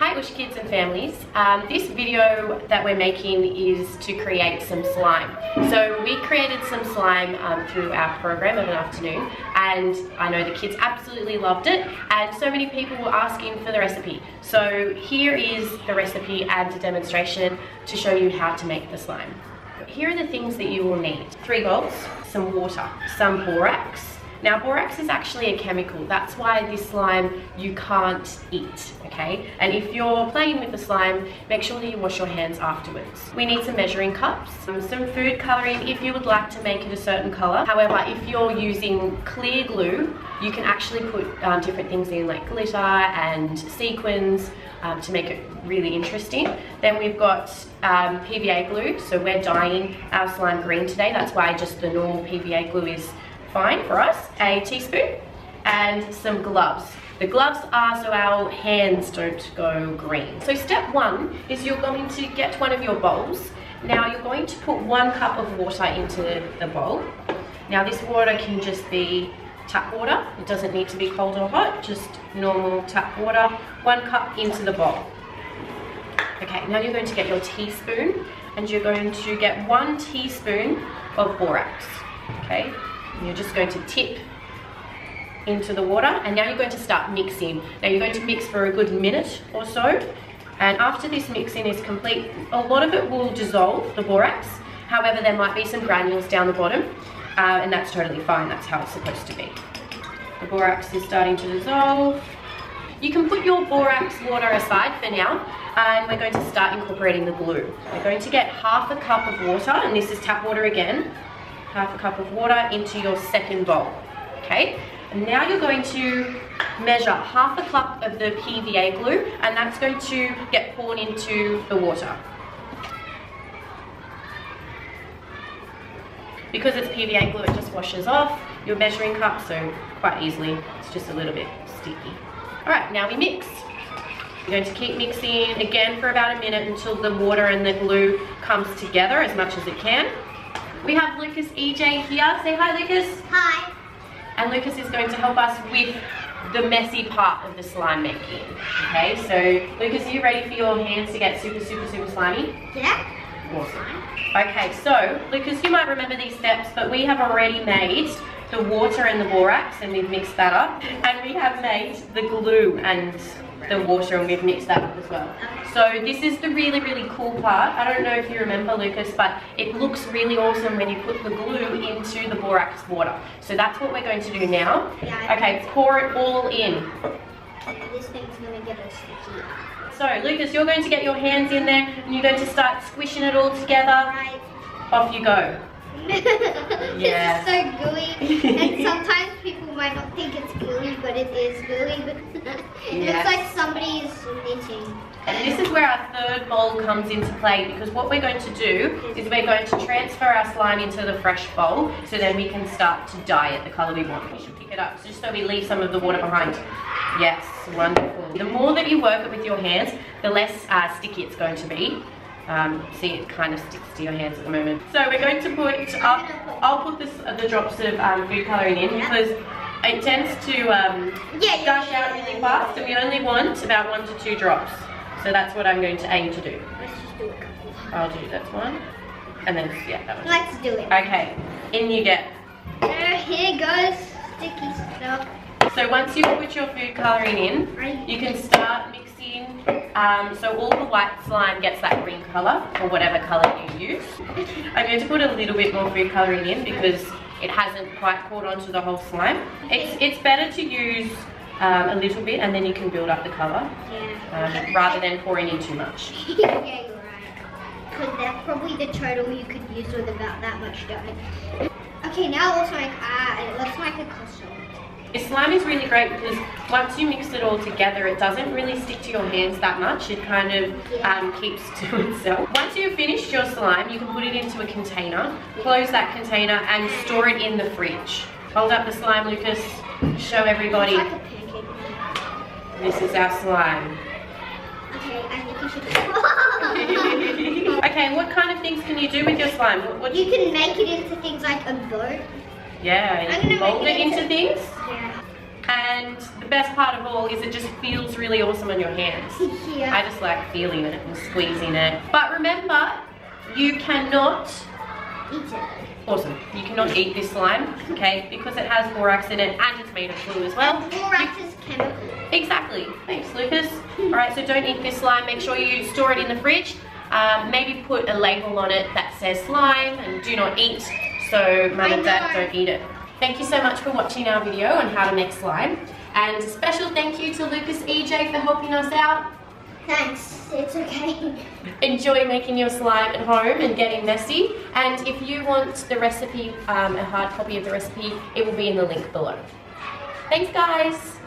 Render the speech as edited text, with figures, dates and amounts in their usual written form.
Hi OOSH kids and families. This video that we're making is to create some slime. So we created some slime through our program of an afternoon, and I know the kids absolutely loved it, and so many people were asking for the recipe. So here is the recipe and a demonstration to show you how to make the slime. Here are the things that you will need. 3 bowls, some water, some borax. Now borax is actually a chemical, that's why this slime you can't eat, okay? And if you're playing with the slime, make sure that you wash your hands afterwards. We need some measuring cups, some food colouring if you would like to make it a certain colour. However, if you're using clear glue, you can actually put different things in like glitter and sequins to make it really interesting. Then we've got PVA glue, so we're dyeing our slime green today, that's why just the normal PVA glue is fine for us. A teaspoon and some gloves. The gloves are so our hands don't go green. So step 1 is you're going to get one of your bowls. Now you're going to put 1 cup of water into the bowl. Now this water can just be tap water. It doesn't need to be cold or hot, just normal tap water. 1 cup into the bowl. Okay, now you're going to get your teaspoon and you're going to get 1 teaspoon of borax. Okay. You're just going to tip into the water, and now you're going to start mixing. Now you're going to mix for a good minute or so, and after this mixing is complete, a lot of it will dissolve, the borax. However, there might be some granules down the bottom, and that's totally fine. That's how it's supposed to be. The borax is starting to dissolve. You can put your borax water aside for now, and we're going to start incorporating the glue. We're going to get half a cup of water, and this is tap water again. Half a cup of water into your second bowl, okay? And now you're going to measure half a cup of the PVA glue, and that's going to get poured into the water. Because it's PVA glue, it just washes off your measuring cup, so quite easily. It's just a little bit sticky. All right, now we mix. You're going to keep mixing again for about a minute until the water and the glue comes together as much as it can. We have Lucas EJ here. Say hi, Lucas. Hi. And Lucas is going to help us with the messy part of the slime making. Okay, so Lucas, are you ready for your hands to get super slimy? Yeah. Awesome. Okay, so Lucas, you might remember these steps, but we have already made the water and the borax, and we've mixed that up. And we have made the glue and the water, and we've mixed that up as well. So this is the really cool part. I don't know if you remember, Lucas, but it looks really awesome when you put the glue into the borax water. So that's what we're going to do now. Yeah, okay, pour it all in. This thing's gonna get us sticky. So Lucas, you're going to get your hands in there and you're going to start squishing it all together. Right. Off you go. Yeah. This is so gooey, and sometimes people might not think it's gooey, but it is gooey. But it looks like somebody's knitting. And this is where our third bowl comes into play, because what we're going to do is we're going to transfer our slime into the fresh bowl, so then we can start to dye it the colour we want. We should pick it up just so we leave some of the water behind. Yes, wonderful. The more that you work it with your hands, the less sticky it's going to be. See, it kind of sticks to your hands at the moment. So we're going to put up, I'll put the drops of food colouring in, because it tends to gush out really fast, and we only want about 1 to 2 drops. So that's what I'm going to aim to do. Let's just do a couple. I'll do that's one, and then yeah, that one. Let's do it. Okay, in you get. Here goes sticky stuff. So once you put your food colouring in, you can start mixing. So all the white slime gets that green colour, or whatever colour you use. I'm going to put a little bit more food colouring in because it hasn't quite caught onto the whole slime. It's better to use a little bit, and then you can build up the colour, rather than pouring in too much. Yeah, you're right. Because that's probably the total you could use with about that much dye. Okay, now let's make a custard. This slime is really great because once you mix it all together, it doesn't really stick to your hands that much. It kind of keeps to itself. Once you've finished your slime, you can put it into a container, close that container, and store it in the fridge. Hold up the slime, Lucas. Show everybody. It's like a pancake. This is our slime. Okay, I think you should. Okay, what kind of things can you do with your slime? You can make it into things like a boat. Yeah, you can mold it into things. Yeah. And the best part of all is it just feels really awesome on your hands. Yeah. I just like feeling it and squeezing it. But remember, you cannot eat it. Awesome. You cannot eat this slime, okay, because it has borax in it and it's made of glue as well. And borax is chemical. Exactly. Thanks, Lucas. Alright, so don't eat this slime. Make sure you store it in the fridge. Maybe put a label on it that says slime and do not eat, so Mum and Dad don't eat it. Thank you so much for watching our video on how to make slime. And a special thank you to Lucas EJ for helping us out. Thanks, it's okay. Enjoy making your slime at home and getting messy. And if you want the recipe, a hard copy of the recipe, it will be in the link below. Thanks guys.